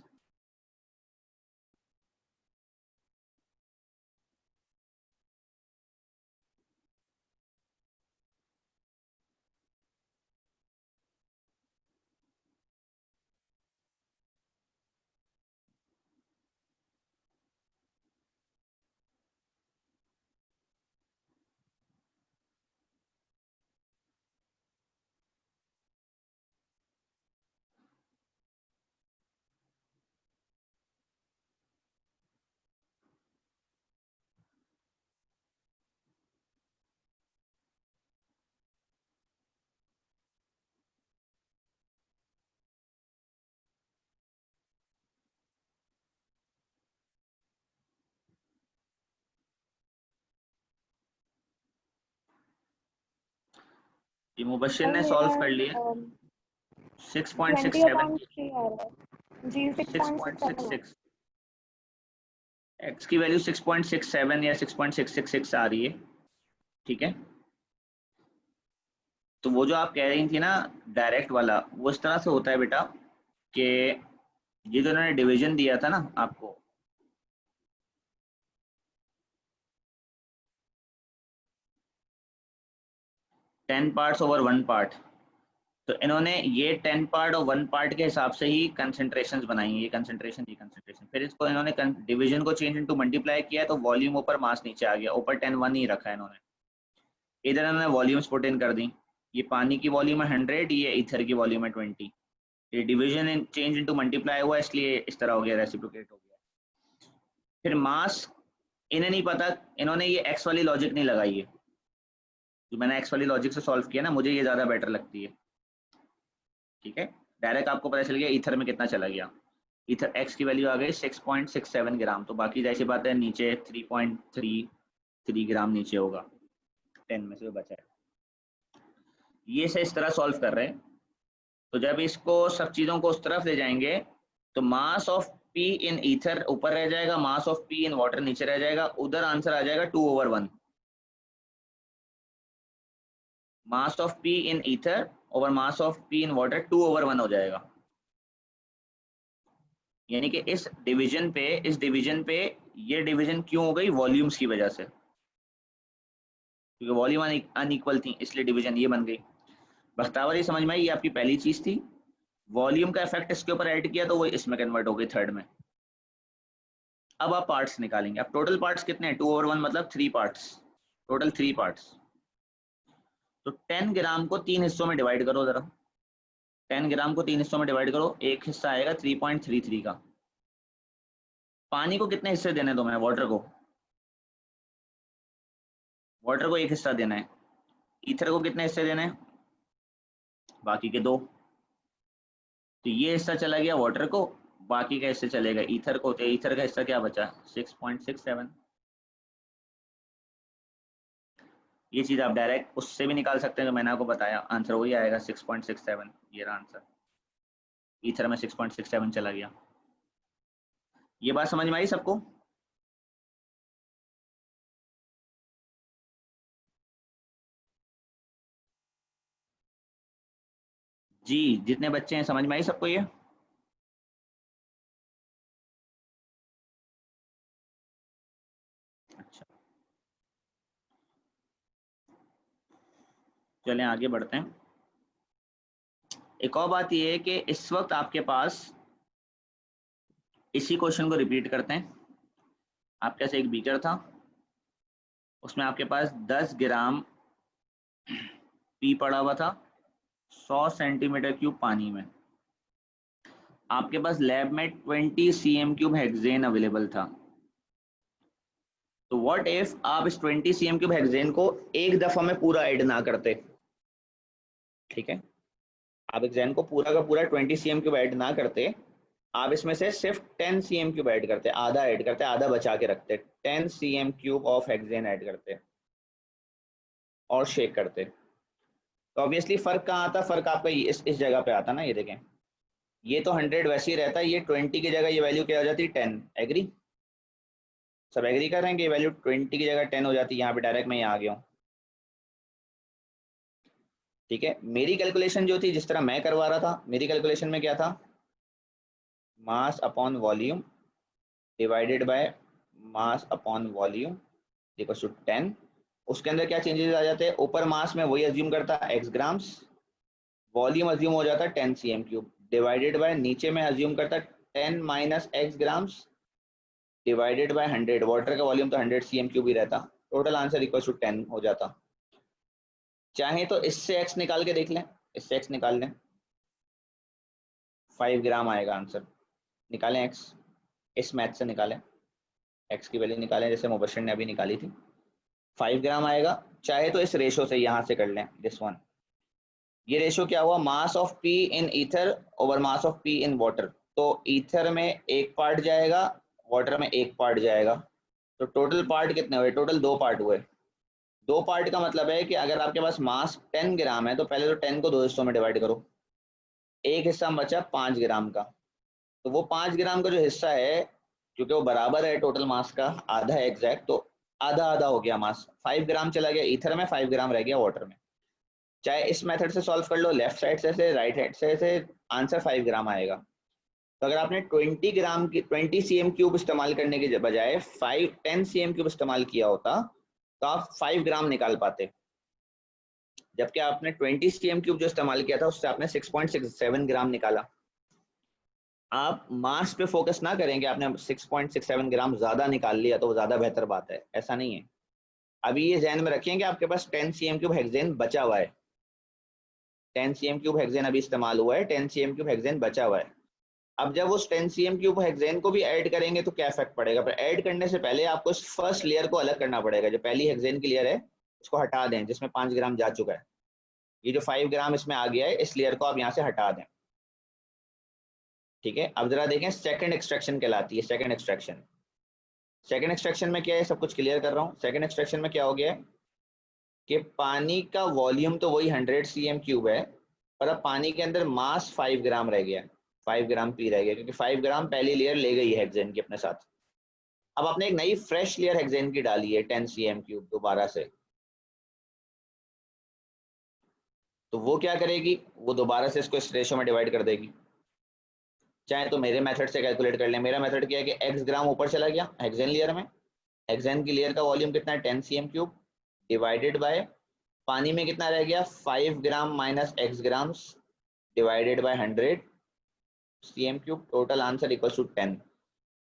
ये मुबशिर सर ने मेरा सॉल्व कर लिया। 6.67 20/3 आ रहा है जी, 6.67 है। 6.66 x की वैल्यू 6.67 या 6.666 आ रही है, ठीक है। तो वो जो आप कह रही थी ना डायरेक्ट वाला, वो इस तरह से होता है बेटा कि ये जो उन्होंने डिवीजन दिया था ना आपको, ten parts over one part, तो इन्होंने ये 10 पार्ट और 1 पार्ट के हिसाब से ही कंसंट्रेशंस बनाई हैं, ये कंसंट्रेशन ये कंसंट्रेशन, फिर इसको इन्होंने डिवीजन को चेंज इनटू मल्टीप्लाई किया है, तो वॉल्यूम ऊपर मास नीचे आ गया, ऊपर 10 1 ही रखा है इन्होंने। इधर इन्होंने वॉल्यूम्स पुट इन कर दी, ये पानी की वॉल्यूम है 100, ये ईथर की वॉल्यूम है 20, ये डिवीजन चेंज इनटू मल्टीप्लाई हुआ इसलिए इस तरह हो गया, रेसिप्रोकेट हो गया। फिर मास इन्हें नहीं पता, इन्होंने ये एक्स वाली लॉजिक नहीं लगाई है, जो मैंने एक्स वाली लॉजिक से सॉल्व किया ना, मुझे ये ज़्यादा बेटर लगती है, ठीक है। डायरेक्ट आपको पता चल गया ईथर में कितना चला गया, ईथर एक्स की वैल्यू आ गई 6.67 ग्राम, तो बाकी जैसी बात है नीचे 3.33 ग्राम नीचे होगा, 10 में से बचा है। ये से इस तरह सॉल्व कर रहे हैं, तो जब इसको सब चीज़ों को उस तरफ ले जाएंगे तो mass of P in ether ऊपर रह जाएगा, mass of P in water नीचे रह जाएगा, उधर आंसर आ जाएगा 2/1, mass of P in ether over mass of P in water 2/1 हो जाएगा। यानी कि इस डिवीजन पे ये डिवीजन क्यों हो गई, वॉल्यूम्स की वजह से, क्योंकि वॉल्यूम अनइक्वल थी इसलिए डिवीजन ये बन गई। बख्तावर ये समझ में आई, ये आपकी पहली चीज थी। वॉल्यूम का इफेक्ट इसके ऊपर ऐड किया तो वो इसमें कन्वर्ट हो गई थर्ड में। अब आप पार्ट्स निकालेंगे, अब टोटल पार्ट्स कितने हैं, 2/1 मतलब 3 पार्ट्स, टोटल 3 पार्ट्स। तो 10 ग्राम को 3 हिस्सों में डिवाइड करो जरा, 10 ग्राम को 3 हिस्सों में डिवाइड करो, एक हिस्सा आएगा 3.33 का। पानी को कितने हिस्से देने दो मैं, वाटर को एक हिस्सा देना है, ईथर को कितने हिस्से देने हैं, बाकी के 2, तो ये हिस्सा चला गया वाटर को, बाकी का हिस्सा चलेगा ईथर को, तो ईथर का हिस्सा क्या बचा 6.67। ये चीज आप डायरेक्ट उससे भी निकाल सकते हैं जो मैंने आपको बताया, आंसर वही आएगा 6.67, ये रहा आंसर, ईथर में 6.67 चला गया। ये बात समझ में आई सबको? जी, जितने बच्चे हैं समझ में आई सबको ये? अच्छा, चलें आगे बढ़ते हैं। एक और बात ये है कि इस वक्त आपके पास, इसी क्वेश्चन को रिपीट करते हैं, आपके पास एक बीकर था, उसमें आपके पास 10 ग्राम पी पड़ा हुआ था 100 सेंटीमीटर क्यूब पानी में, आपके पास लैब में 20 cm³ हेक्सेन अवेलेबल था। तो व्हाट इफ आप इस 20 cm³ हेक्सेन को एक दफा में पूरा ऐड ना करते, ठीक है, आप हेक्सेन को पूरा का पूरा 20 cm³ ऐड ना करते, आप इसमें से सिर्फ 10 cm³ ऐड करते, आधा ऐड करते, आधा बचा के रखते, 10 cm³ ऑफ हेक्सेन ऐड करते और शेक करते, तो ऑब्वियसली फर्क कहाँ आता, फर्क आपका इस जगह पे आता ना, ये देखें, ये तो 100 वैसे ही रहता है, ये 20 की जगह ये वैल्यू क्या हो जाती है 10, एग्री, सब एग्री कर रहे हैं कि वैल्यू 20 की जगह 10 हो जाती है, यहाँ पे डायरेक्ट मैं यहाँ आ गया हूँ, ठीक है। मेरी कैलकुलेशन जो थी, जिस तरह मैं करवा रहा था, मेरी कैलकुलेशन में क्या था, mass upon volume divided by mass upon volume equals to 10, उसके अंदर क्या चेंजेस आ जाते हैं, ऊपर मास में वही अज्यूम करता है x ग्राम्स, वॉल्यूम अज्यूम हो जाता है 10 cm³ डिवाइडेड बाय, नीचे में अज्यूम करता है 10 minus x grams divided by 100, water का वॉल्यूम तो 100 cm³ ही रहता, टोटल आंसर इक्वल टू 10 हो जाता। चाहे तो इससे x निकाल के देख लें, इससे x निकाल लें, 5 ग्राम आएगा आंसर, निकालें x, इस मैथ से निकालें, x की वैल्यू निकालें जैसे मुबशिर ने अभी निकाली थी, 5 ग्राम आएगा। चाहे तो इस रेशो से यहाँ से कर लें, दिस वन, ये रेशो क्या हुआ, mass of P in ether over mass of P in water, तो ईथर में एक पार्ट जाएगा, वाटर में एक पार्ट जाएगा, तो टोटल पार्ट कितने हुए, टोटल 2 पार्ट हुए, दो पार्ट का मतलब है कि अगर आपके पास मास 10 ग्राम है तो पहले तो 10 को दो हिस्सों में डिवाइड करो, एक हिस्सा बचा 5 ग्राम का, तो वो 5 ग्राम का जो हिस्सा है, क्योंकि वो बराबर है टोटल मास का, आधा है एग्जैक्ट, तो आधा आधा हो गया मास। 5 ग्राम चला गया ईथर में, 5 ग्राम रह गया वाटर में। चाहे इस मेथड से सॉल्व कर लो, लेफ्ट साइड से राइट हैंड से आंसर 5 ग्राम आएगा। तो अगर आपने 20 ग्राम की 20 सीएम क्यूब इस्तेमाल करने के बजाय 10 सीएम क्यूब इस्तेमाल किया होता तो आप 5 ग्राम निकाल पाते, जबकि आपने 20 सीएम क्यूब जो इस्तेमाल किया था उससे आपने 6.67 ग्राम निकाला। आप मास पे फोकस ना करेंगे, आपने 6.67 ग्राम ज्यादा निकाल लिया तो वो ज्यादा बेहतर बात है, ऐसा नहीं है। अभी ये ध्यान में रखेंगे आपके पास 10 सीएम क्यूब हेक्सेन बचा हुआ है, 10 सीएम क्यूब हेक्सेन अभी इस्तेमाल हुआ है, 10 सीएम क्यूब हेक्सेन बचा हुआ है। अब जब उस 10 सीएम क्यूब हेक्सेन को भी ऐड करेंगे तो क्या इफेक्ट पड़ेगा, पर ऐड करने से पहले आपको इस फर्स्ट लेयर को अलग करना पड़ेगा। जो पहली हेक्सेन की लेयर है उसको हटा दें जिसमें 5 ग्राम जा चुका है, ये जो 5 ग्राम इसमें आ गया है इस लेयर को आप यहाँ से हटा दें। ठीक है, अब जरा देखें सेकंड एक्सट्रैक्शन कहलाती है। सेकंड एक्सट्रैक्शन में क्या है, सब कुछ क्लियर कर रहा हूँ। सेकंड एक्सट्रैक्शन में क्या हो गया है कि पानी का वॉल्यूम तो वही 100 सीएम क्यूब है, पर अब पानी के अंदर मास 5 ग्राम रह गया, 5 ग्राम पी रह गया, क्योंकि 5 ग्राम पहली लेयर ले गई है हेक्सेन की अपने साथ। अब आपने एक नई फ्रेश लेयर हेक्सेन की डाली है 10 सीएम क्यूब दोबारा से, तो वो क्या करेगी, वो दोबारा से इसको इस रेशो में डिवाइड कर देगी। चाहे तो मेरे मेथड से कैलकुलेट कर लें। मेरा मेथड क्या है कि x ग्राम ऊपर चला गया हेक्सेन लेयर में, हेक्सेन की लेयर का वॉल्यूम कितना है 10 सीएम क्यूब, डिवाइडेड बाय पानी में कितना रह गया 5 gram minus x grams divided by 100 CM cube, total answer equals to 10।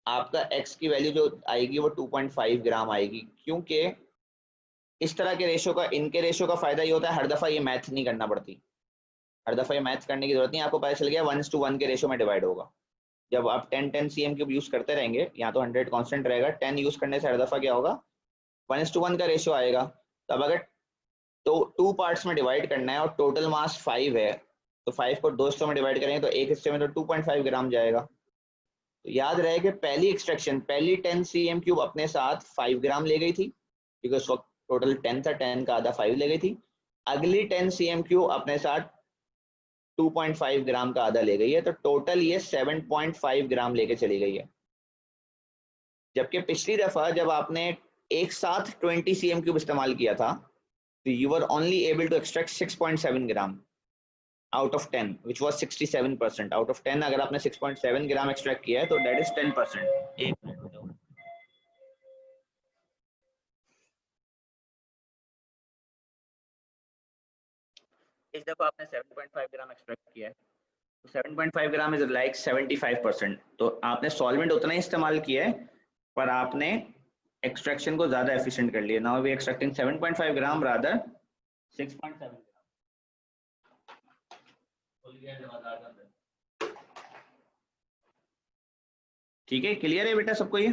आपका x की वैल्यू जो आएगी वो 2.5 ग्राम आएगी, क्योंकि इस तरह के रेशो का, इनके रेशो का फायदा ये होता है हर दफा ये मैथ नहीं करना पड़ती, हर दफा ये मैथ करने की जरूरत नहीं, आपको पता चल गया 1:1 के रेशो में डिवाइड होगा। जब आप 10 सीएम क्यूब यूज करते रहेंगे, यहाँ तो 100 कांस्टेंट रहेगा, 10 यूज करने से हर दफा क्या होगा 1:1 का रेशो आएगा। तब अगर तो 2 पार्ट्स में डिवाइड करना है और टोटल मास 5 है, तो 5 को 2 हिस्सों में डिवाइड करेंगे तो एक हिस्से में तो 2.5 ग्राम जाएगा। तो याद रहे कि पहली एक्सट्रैक्शन, पहली 10 सीएम क्यूब अपने साथ 5 ग्राम ले गई थी, क्योंकि उस वक्त टोटल 10 था, 10 का आधा 5 ले गई थी। अगली 10 सीएम क्यूब अपने साथ 2.5 ग्राम का आधा ले गई है, तो टोटल ये 7.5 ग्राम लेके चली गई है। जबकि पिछली दफा जब आपने एक साथ 20 सीएम क्यूब इस्तेमाल किया था तो you were only able to extract 6.7 gram out of 10 which was 67%। Out of 10 अगर आपने 6.7 ग्राम एक्सट्रैक्ट किया है तो दैट इज 10%। एक मिनट बताओ, इस दफा आपने 7.5 ग्राम एक्सट्रैक्ट किया है, तो 7.5 ग्राम इज लाइक 75%। तो आपने सॉल्वेंट उतना ही इस्तेमाल किया है पर आपने एक्सट्रैक्शन को ज्यादा एफिशिएंट कर लिया। Now we extracting 7.5 gram rather 6.7 gram. ठीक है, क्लियर है बेटा सबको ये?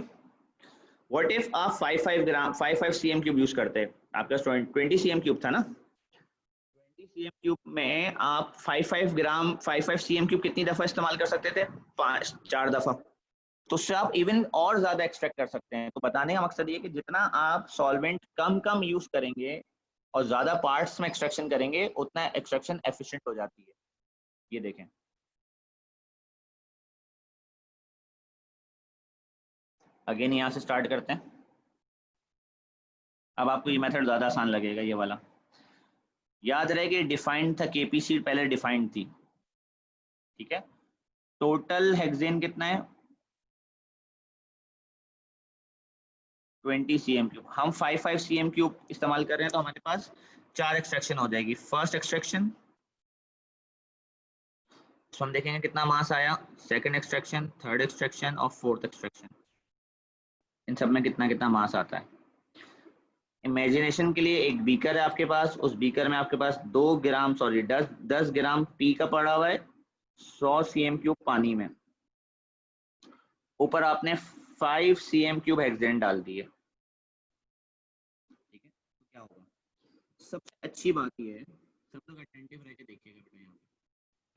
व्हाट इफ आप 5 सीएम क्यूब यूज करते हैं, आपका 20 सीएम क्यूब था ना, 20 सीएम क्यूब में आप 5 सीएम क्यूब कितनी दफा इस्तेमाल कर सकते थे, 4 दफा। तो उससे आप इवन और ज्यादा एक्सट्रैक्ट कर सकते हैं। तो बताने का मकसद ये कि जितना आप सॉल्वेंट कम कम यूज करेंगे और ज्यादा पार्ट्स में एक्सट्रैक्शन करेंगे उतना एक्सट्रैक्शन एफिशिएंट हो जाती है। ये देखें, अगेन यहाँ से स्टार्ट करते हैं। अब आपको ये मेथड ज्यादा आसान लगेगा, ये वाला। याद रहे कि डिफाइंड था, केपीसी पहले डिफाइंड थी, ठीक है। टोटल हेक्सेन कितना है 20 सीएम क्यूब, हम 5 सीएम क्यूब इस्तेमाल कर रहे हैं तो हमारे पास 4 एक्सट्रैक्शन हो जाएगी। फर्स्ट एक्सट्रैक्शन तो हम देखेंगे कितना मास आया, सेकंड एक्सट्रैक्शन, थर्ड एक्सट्रैक्शन और फोर्थ एक्सट्रैक्शन, इन सब में कितना कितना मास आता है। इमेजिनेशन के लिए एक बीकर है आपके पास, उस बीकर में आपके पास 10 ग्राम पी का पड़ा हुआ है 100 सीएम क्यूब पानी में, ऊपर आपने 5 सीएम क्यूब हेक्सेन डाल दिए, ठीक है। तो क्या होगा, सबसे अच्छी बात ये है, सब लोग अटेंटिव रह के देखिएगा बेटा यहाँ पे।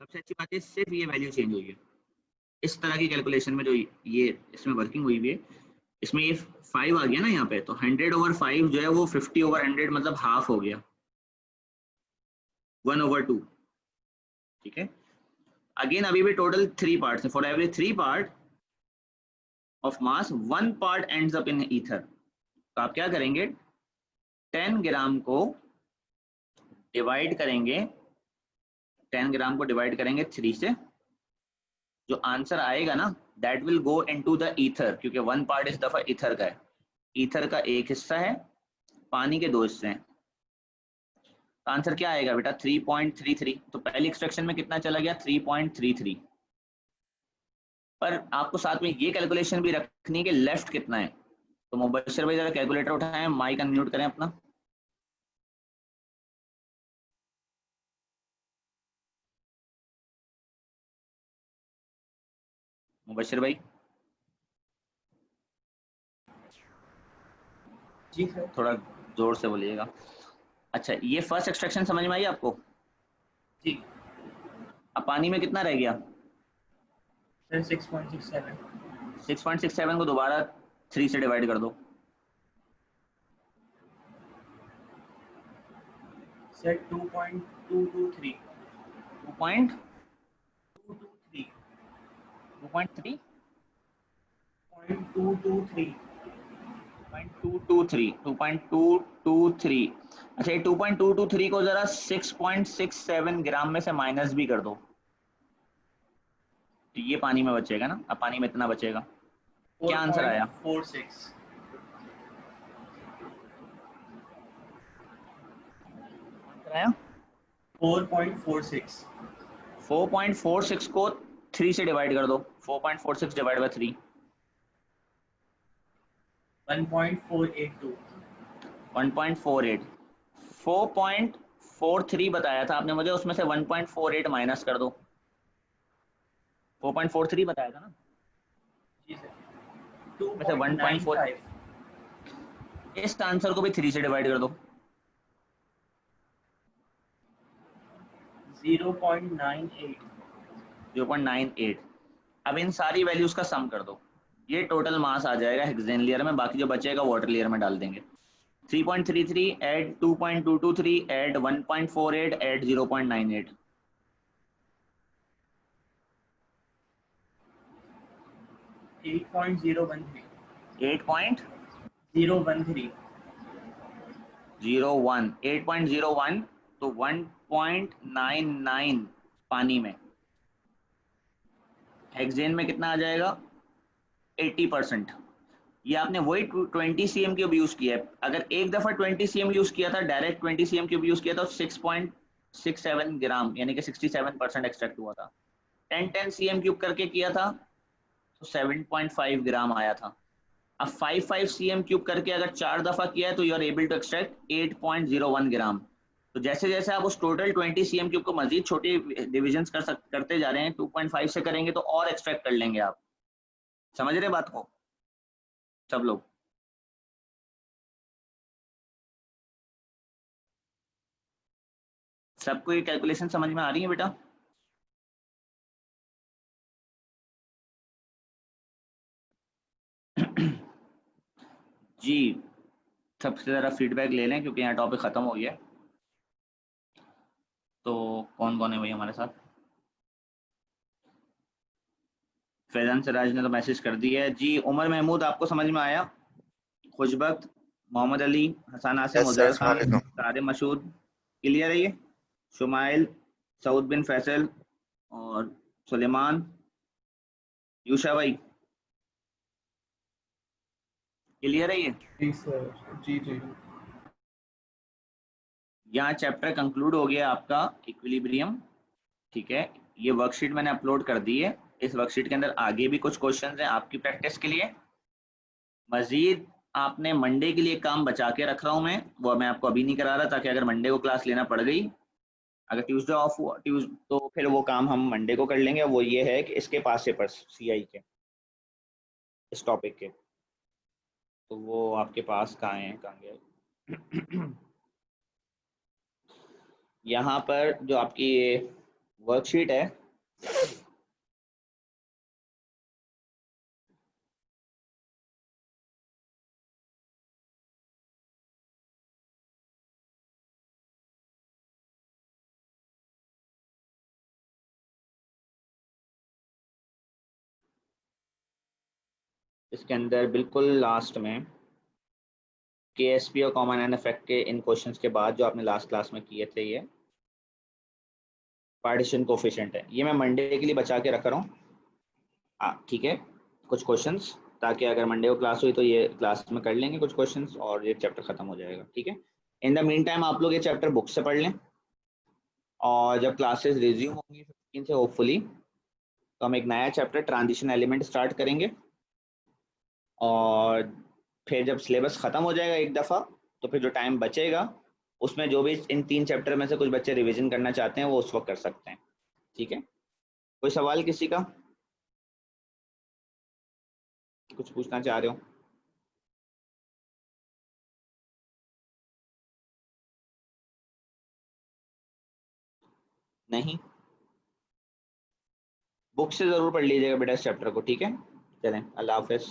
सबसे अच्छी बात है सिर्फ ये वैल्यू चेंज हुई है इस तरह की कैलकुलेशन में, जो ये इसमें वर्किंग हुई है, इसमें ये 5 आ गया ना यहाँ पे, तो 100/5 जो है वो 50/100 मतलब हाफ हो गया, 1/2। ठीक है, अगेन अभी भी टोटल 3 पार्ट्स है। For every 3 part of mass 1 part ends up in ether. तो आप क्या करेंगे, 10 ग्राम को डिवाइड करेंगे, 10 ग्राम को डिवाइड करेंगे 3 से, जो आंसर आएगा ना that will go into the ether, क्योंकि 1 पार्ट इस दफा ईथर का है। ईथर का एक हिस्सा है, पानी के 2 हिस्से हैं। आंसर क्या आएगा बेटा, 3.33। तो पहली एक्सट्रैक्शन में कितना चला गया, 3.33। पर आपको साथ में ये कैलकुलेशन भी रखनी है कि लेफ्ट कितना है। तो मुबश्शिर भाई जरा कैलकुलेटर उठाएं, माइक अनम्यूट करें अपना। मुबश्शिर भाई जी सर। थोड़ा जोर से बोलिएगा। अच्छा, ये फर्स्ट एक्सट्रैक्शन समझ में आई आपको? जी अब पानी में कितना रह गया, सर 6.67। 6.67 को दोबारा 3 से डिवाइड कर दो। सर 2.223। 2.223 2.223। अच्छा, ये 2.223 को जरा 6.67 ग्राम में से माइनस भी कर दो, तो ये पानी में बचेगा ना। अब पानी में इतना बचेगा, क्या आंसर आया? 4.46। आंसर आया 4.46। 4.46 को 3 से डिवाइड कर दो, 4.46 डिवाइड बाय 3, 1.482। 1.48। 4.43 बताया था आपने मुझे, उसमें से 1.48 माइनस कर दो। 4.43 बताया था ना, जी सर। उसमें से 1.4, 2.95। इस आंसर को भी 3 से डिवाइड कर दो। 0.98। 0.98। अब इन सारी वैल्यूज का सम कर दो, ये टोटल मास आ जाएगा हेक्सेन लेयर में, बाकी जो बचेगा वाटर लेयर में डाल देंगे। 3.33 ऐड 2.223 ऐड 1.48 ऐड 0.98। 8.013। 8.01, 013। 8.01, तो 1.99 पानी में। हेक्सेन में कितना आ जाएगा, 80%। ये आपने वही 20 cm क्यूब यूज किया है। अगर एक दफा 20 cm यूज किया था, डायरेक्ट 20 cm क्यूब यूज किया था, 6.67 ग्राम यानी कि 67% एक्सट्रैक्ट हुआ था। 10 cm क्यूब करके किया था तो 7.5 ग्राम आया था। अब 5 cm क्यूब करके अगर 4 दफा किया है तो you are able to extract 8.01 gram. तो जैसे जैसे आप उस टोटल 20 cm क्यूब को मजीद छोटे डिविजन करते जा रहे हैं, 2.5 से करेंगे तो और एक्सट्रैक्ट कर लेंगे आप। समझ रहे बात को सब लोग? सबको ये कैलकुलेशन समझ में आ रही है बेटा? जी, सबसे ज़रा फीडबैक ले लें क्योंकि यहाँ टॉपिक ख़त्म हो गया है। तो कौन कौन है भाई हमारे साथ? फैजान सिराज ने तो मैसेज कर दिया है जी। उमर महमूद आपको समझ में आया? खुशबख्त, मोहम्मद अली, हसन आसिम, यस सर, उजैर अस्सलाम खान, वालेकुम। सारे मशहूद, क्लियर है ये? शुमाइल, सऊद बिन फैसल और सुलेमान, यूशा भाई, क्लियर है ये? जी सर। जी जी। यहाँ चैप्टर कंक्लूड हो गया आपका इक्विलिब्रियम। ठीक है, ये वर्कशीट मैंने अपलोड कर दी है। इस वर्कशीट के अंदर आगे भी कुछ क्वेश्चंस हैं आपकी प्रैक्टिस के लिए। मजीद आपने मंडे के लिए काम बचा के रख रहा हूँ वो मैं आपको अभी नहीं करा रहा, ताकि अगर मंडे को क्लास लेना पड़ गई, अगर ट्यूसडे ऑफ हुआ तो फिर वो काम हम मंडे को कर लेंगे। वो ये है कि इसके पास पेपर्स सीआई के इस टॉपिक के, तो वो आपके पास कहाँ गए? यहाँ पर जो आपकी वर्कशीट है, इसके अंदर बिल्कुल लास्ट में KSP और कॉमन एंड इफेक्ट के इन क्वेश्चंस के बाद जो आपने लास्ट क्लास में किए थे, ये पार्टीशन कोफिशिएंट है, ये मैं मंडे के लिए बचा के रख रहा हूँ। हाँ ठीक है, कुछ क्वेश्चंस, ताकि अगर मंडे को क्लास हुई तो ये क्लास में कर लेंगे कुछ क्वेश्चंस और ये चैप्टर खत्म हो जाएगा। ठीक है, इन द मीन टाइम आप लोग ये चैप्टर बुक से पढ़ लें, और जब क्लासेस रिज्यूम होंगी 15 से होपफुली, तो हम एक नया चैप्टर ट्रांजिशन एलिमेंट स्टार्ट करेंगे। और फिर जब सिलेबस ख़त्म हो जाएगा एक दफ़ा, तो फिर जो टाइम बचेगा उसमें जो भी इन 3 चैप्टर में से कुछ बच्चे रिवीजन करना चाहते हैं वो उस वक्त कर सकते हैं। ठीक है, कोई सवाल किसी का, कुछ पूछना चाह रहे हो? नहीं, बुक से ज़रूर पढ़ लीजिएगा बेटा इस चैप्टर को। ठीक है, चलें, अल्लाह हाफिज़।